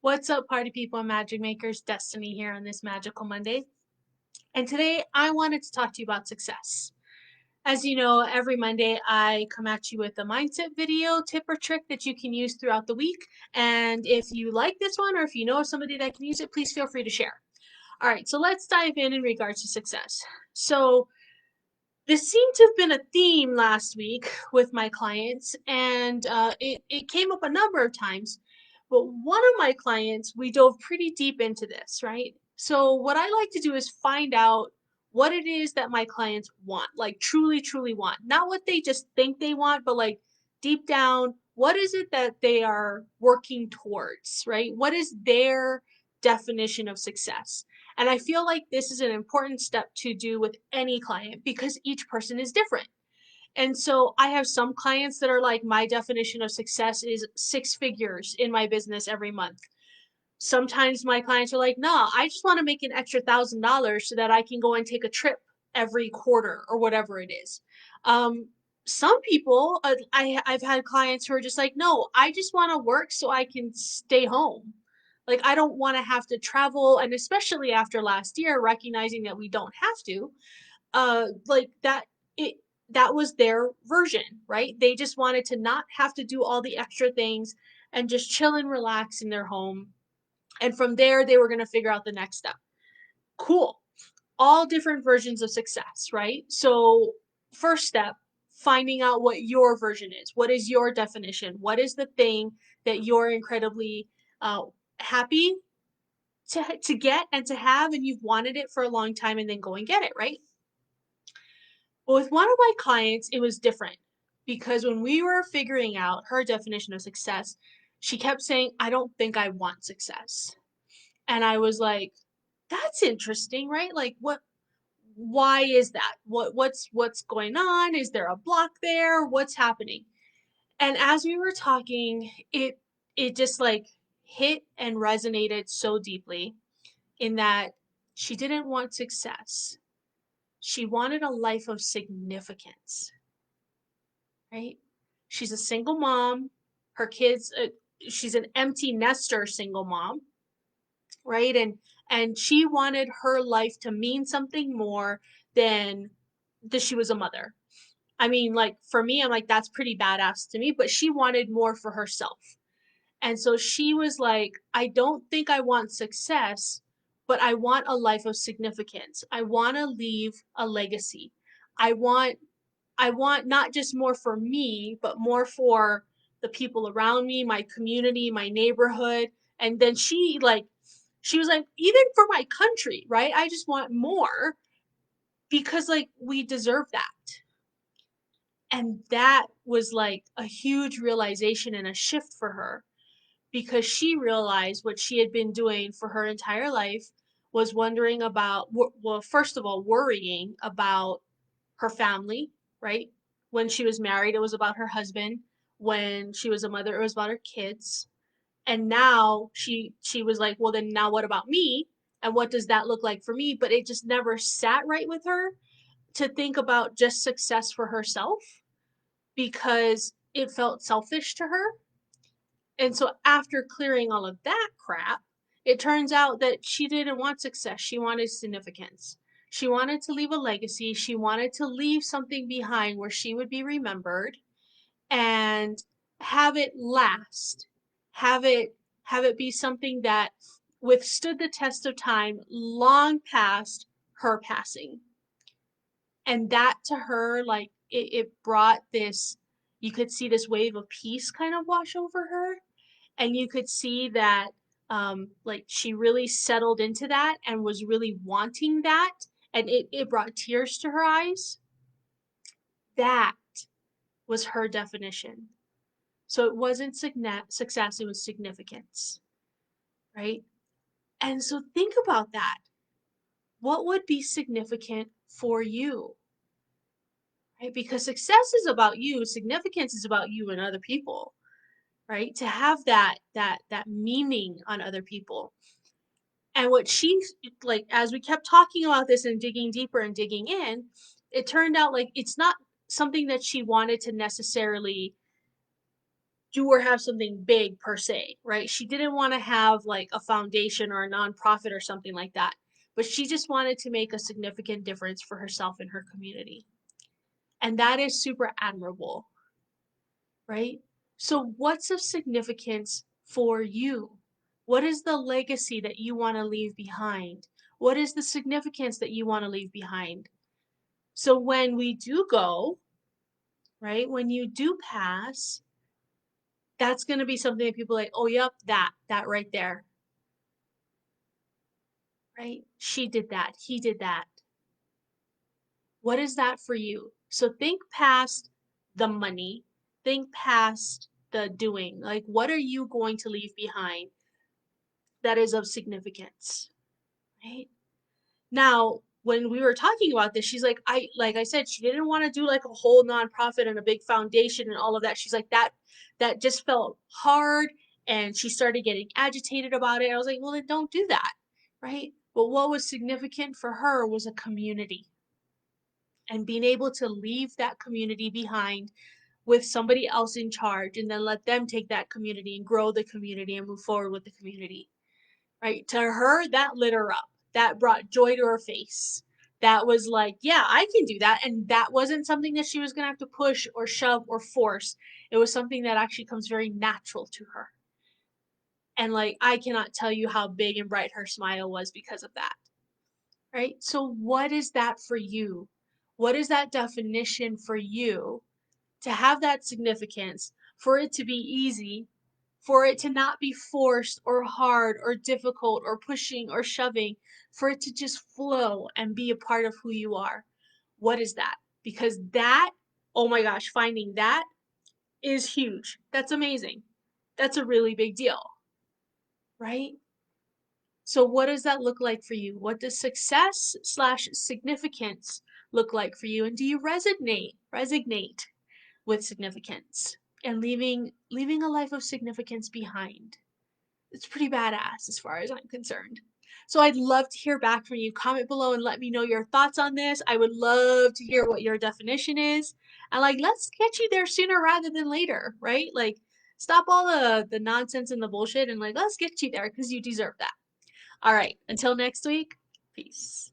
What's up, party people and magic makers? Destiny here on this magical Monday. And today I wanted to talk to you about success. As you know, every Monday I come at you with a mindset video, tip, or trick that you can use throughout the week. And if you like this one or if you know of somebody that can use it, please feel free to share. All right, so let's dive in regards to success. So, this seemed to have been a theme last week with my clients, and it came up a number of times. But one of my clients, we dove pretty deep into this, right? So, what I like to do is find out what it is that my clients want, like truly, truly want. Not what they just think they want, but like deep down, what is it that they are working towards, right? What is their definition of success? And I feel like this is an important step to do with any client because each person is different. And so I have some clients that are like, my definition of success is six figures in my business every month. Sometimes my clients are like, nah, I just want to make an extra $1,000 so that I can go and take a trip every quarter or whatever it is. Um, some people, I've had clients who are just like, no, I just want to work so I can stay home. Like, I don't want to have to travel. And especially after last year, recognizing that we don't have to, like it, that was their version, right? They just wanted to not have to do all the extra things and just chill and relax in their home, and from there, they were going to figure out the next step. Cool. All different versions of success, right? So, first step, finding out what your version is. What is your definition? What is the thing that you're incredibly uh, happy to get and to have, and you've wanted it for a long time, and then go and get it, right? But with one of my clients, it was different because when we were figuring out her definition of success, she kept saying, I don't think I want success. And I was like, that's interesting, right? Like why is that? What's going on? Is there a block there? What's happening? And as we were talking, it just like hit and resonated so deeply in that she didn't want success. She wanted a life of significance, right? She's a single mom. Her kids, she's an empty nester single mom, right? And she wanted her life to mean something more than that she was a mother. I mean, like for me, I'm like that's pretty badass to me, but she wanted more for herself. And so she was like, I don't think I want success, but I want a life of significance. I want to leave a legacy. I want I want not just more for me, but more for the people around me, my community, my neighborhood. And then she was like, even for my country, right? I just want more because like we deserve that. And that was like a huge realization and a shift for her because she realized what she had been doing for her entire life was wondering about, well, first of all, worrying about her family, right? When she was married, it was about her husband. When she was a mother, it was about her kids. And now she was like, well, then now what about me? And what does that look like for me? But it just never sat right with her to think about just success for herself because it felt selfish to her. And so after clearing all of that crap, it turns out that she didn't want success. She wanted significance. She wanted to leave a legacy. She wanted to leave something behind where she would be remembered and have it last. Have it have it be something that withstood the test of time long past her passing. And that to her, like it brought this, you could see this wave of peace kind of wash over her, and you could see that like she really settled into that and was really wanting that, and it brought tears to her eyes. That was her definition. So it wasn't success, it was significance, right? And so think about that. What would be significant for you, right? Because success is about you, significance is about you and other people, right? To have that meaning on other people. And what she, like, as we kept talking about this and digging deeper and digging in, it turned out like it's not something that she wanted to necessarily do or have something big per se, right? She didn't want to have like a foundation or a nonprofit or something like that, but she just wanted to make a significant difference for herself and her community. And that is super admirable, right? So, what's of significance for you? What is the legacy that you want to leave behind? What is the significance that you want to leave behind? So, when we do go, right, when you do pass, that's going to be something that people are like, oh, yep, that right there, right? She did that. He did that. What is that for you? So think past the money, think past the doing. Like, what are you going to leave behind that is of significance, right? Now, when we were talking about this, she's like I said, she didn't want to do like a whole nonprofit and a big foundation and all of that. She's like, that just felt hard, and she started getting agitated about it. I was like, well, then don't do that, right? But what was significant for her was a community, and being able to leave that community behind with somebody else in charge, and then let them take that community and grow the community and move forward with the community, right? To her, that lit her up. That brought joy to her face. That was like, yeah, I can do that. And that wasn't something that she was going to have to push or shove or force. It was something that actually comes very natural to her. And like, I cannot tell you how big and bright her smile was because of that, right? So, what is that for you? What is that definition for you to have that significance, for it to be easy, for it to not be forced or hard or difficult or pushing or shoving, for it to just flow and be a part of who you are? What is that? Because that, oh my gosh, finding that is huge. That's amazing. That's a really big deal, right? So, what does that look like for you? What does success slash significance look like for you? And do you resonate with significance and leaving a life of significance behind? It's pretty badass as far as I'm concerned. So I'd love to hear back from you. Comment below and let me know your thoughts on this. I would love to hear what your definition is. And like, let's get you there sooner rather than later, right? Like, stop all the nonsense and the bullshit and like, let's get you there because you deserve that. All right, until next week, peace.